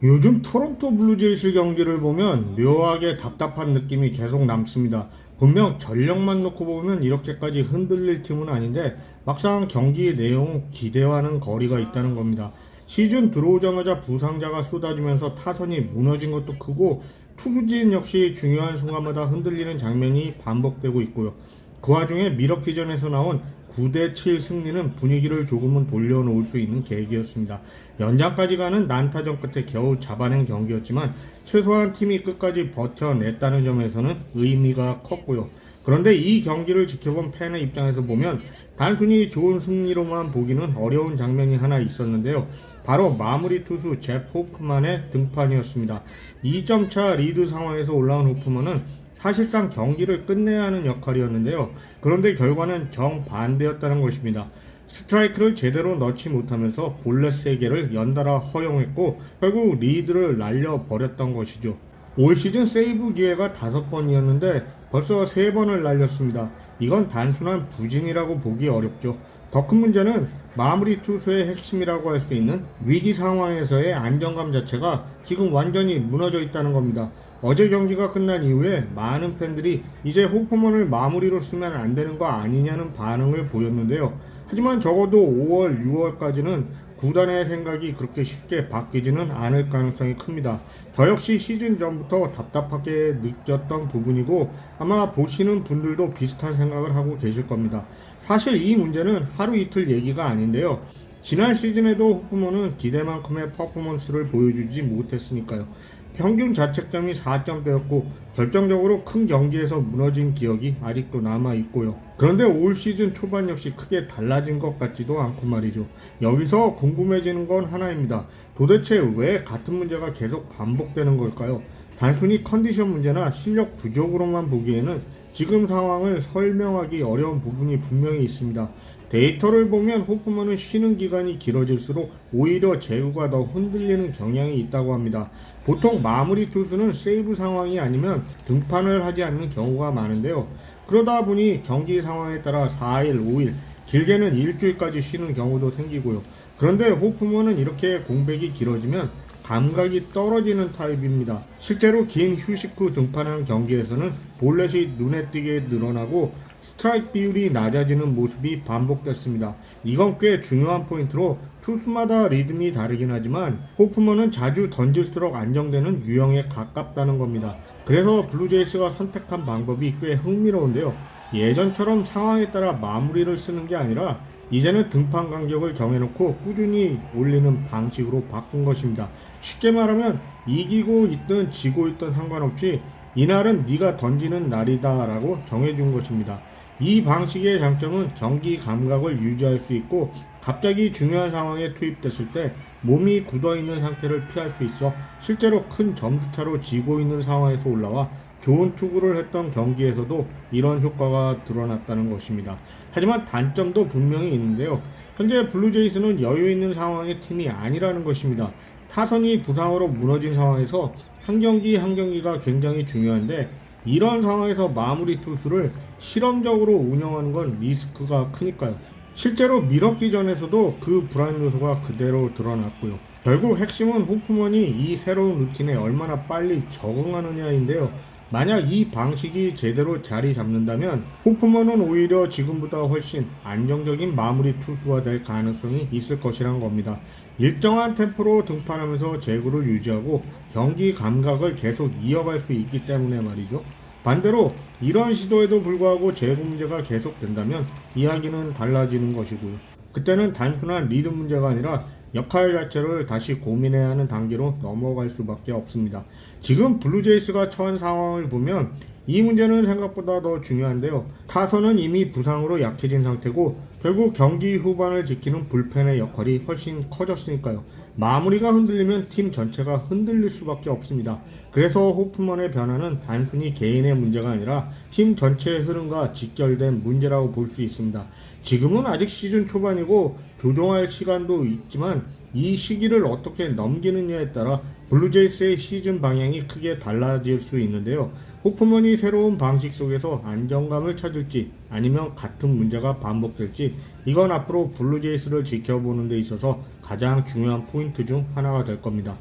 요즘 토론토 블루제이스 경기를 보면 묘하게 답답한 느낌이 계속 남습니다. 분명 전력만 놓고 보면 이렇게까지 흔들릴 팀은 아닌데 막상 경기 내용 기대와는 거리가 있다는 겁니다. 시즌 들어오자마자 부상자가 쏟아지면서 타선이 무너진 것도 크고 투수진 역시 중요한 순간마다 흔들리는 장면이 반복되고 있고요. 그 와중에 미러키전에서 나온 9대7 승리는 분위기를 조금은 돌려놓을 수 있는 계기였습니다. 연장까지 가는 난타전 끝에 겨우 잡아낸 경기였지만 최소한 팀이 끝까지 버텨냈다는 점에서는 의미가 컸고요. 그런데 이 경기를 지켜본 팬의 입장에서 보면 단순히 좋은 승리로만 보기는 어려운 장면이 하나 있었는데요. 바로 마무리 투수 잽 호프만의 등판이었습니다. 2점차 리드 상황에서 올라온 호프만은 사실상 경기를 끝내야 하는 역할이었는데요. 그런데 결과는 정반대였다는 것입니다. 스트라이크를 제대로 넣지 못하면서 볼넷 3개를 연달아 허용했고 결국 리드를 날려버렸던 것이죠. 올 시즌 세이브 기회가 5번이었는데 벌써 3번을 날렸습니다. 이건 단순한 부진이라고 보기 어렵죠. 더 큰 문제는 마무리 투수의 핵심이라고 할 수 있는 위기 상황에서의 안정감 자체가 지금 완전히 무너져 있다는 겁니다. 어제 경기가 끝난 이후에 많은 팬들이 이제 호프먼을 마무리로 쓰면 안 되는 거 아니냐는 반응을 보였는데요. 하지만 적어도 5월, 6월까지는 구단의 생각이 그렇게 쉽게 바뀌지는 않을 가능성이 큽니다. 저 역시 시즌 전부터 답답하게 느꼈던 부분이고 아마 보시는 분들도 비슷한 생각을 하고 계실 겁니다. 사실 이 문제는 하루 이틀 얘기가 아닌데요. 지난 시즌에도 호프먼은 기대만큼의 퍼포먼스를 보여주지 못했으니까요. 평균 자책점이 4점대였고 결정적으로 큰 경기에서 무너진 기억이 아직도 남아있고요. 그런데 올 시즌 초반 역시 크게 달라진 것 같지도 않고 말이죠. 여기서 궁금해지는 건 하나입니다. 도대체 왜 같은 문제가 계속 반복되는 걸까요? 단순히 컨디션 문제나 실력 부족으로만 보기에는 지금 상황을 설명하기 어려운 부분이 분명히 있습니다. 데이터를 보면 호프먼은 쉬는 기간이 길어질수록 오히려 제구가 더 흔들리는 경향이 있다고 합니다. 보통 마무리 투수는 세이브 상황이 아니면 등판을 하지 않는 경우가 많은데요. 그러다 보니 경기 상황에 따라 4일, 5일, 길게는 일주일까지 쉬는 경우도 생기고요. 그런데 호프먼은 이렇게 공백이 길어지면 감각이 떨어지는 타입입니다. 실제로 긴 휴식 후 등판하는 경기에서는 볼넷이 눈에 띄게 늘어나고 스트라이크 비율이 낮아지는 모습이 반복됐습니다. 이건 꽤 중요한 포인트로 투수마다 리듬이 다르긴 하지만 호프먼은 자주 던질수록 안정되는 유형에 가깝다는 겁니다. 그래서 블루제이스가 선택한 방법이 꽤 흥미로운데요. 예전처럼 상황에 따라 마무리를 쓰는 게 아니라 이제는 등판 간격을 정해놓고 꾸준히 올리는 방식으로 바꾼 것입니다. 쉽게 말하면 이기고 있든 지고 있든 상관없이 이날은 네가 던지는 날이다 라고 정해준 것입니다. 이 방식의 장점은 경기 감각을 유지할 수 있고 갑자기 중요한 상황에 투입됐을 때 몸이 굳어있는 상태를 피할 수 있어 실제로 큰 점수차로 지고 있는 상황에서 올라와 좋은 투구를 했던 경기에서도 이런 효과가 드러났다는 것입니다. 하지만 단점도 분명히 있는데요. 현재 블루제이스는 여유 있는 상황의 팀이 아니라는 것입니다. 타선이 부상으로 무너진 상황에서 한 경기 한 경기가 굉장히 중요한데 이런 상황에서 마무리 투수를 실험적으로 운영하는 건 리스크가 크니까요. 실제로 미러키전에서도 그 불안 요소가 그대로 드러났고요. 결국 핵심은 호프먼이 이 새로운 루틴에 얼마나 빨리 적응하느냐인데요. 만약 이 방식이 제대로 자리 잡는다면 호프먼은 오히려 지금보다 훨씬 안정적인 마무리 투수가 될 가능성이 있을 것이란 겁니다. 일정한 템포로 등판하면서 제구를 유지하고 경기 감각을 계속 이어갈 수 있기 때문에 말이죠. 반대로 이런 시도에도 불구하고 제구 문제가 계속된다면 이야기는 달라지는 것이고요. 그때는 단순한 리드 문제가 아니라 역할 자체를 다시 고민해야 하는 단계로 넘어갈 수밖에 없습니다. 지금 블루제이스가 처한 상황을 보면 이 문제는 생각보다 더 중요한데요. 타선은 이미 부상으로 약해진 상태고 결국 경기 후반을 지키는 불펜의 역할이 훨씬 커졌으니까요. 마무리가 흔들리면 팀 전체가 흔들릴 수밖에 없습니다. 그래서 호프먼의 변화는 단순히 개인의 문제가 아니라 팀 전체의 흐름과 직결된 문제라고 볼 수 있습니다. 지금은 아직 시즌 초반이고 조정할 시간도 있지만 이 시기를 어떻게 넘기느냐에 따라 블루제이스의 시즌 방향이 크게 달라질 수 있는데요. 호프먼이 새로운 방식 속에서 안정감을 찾을지 아니면 같은 문제가 반복될지 이건 앞으로 블루제이스를 지켜보는 데 있어서 가장 중요한 포인트 중 하나가 될 겁니다.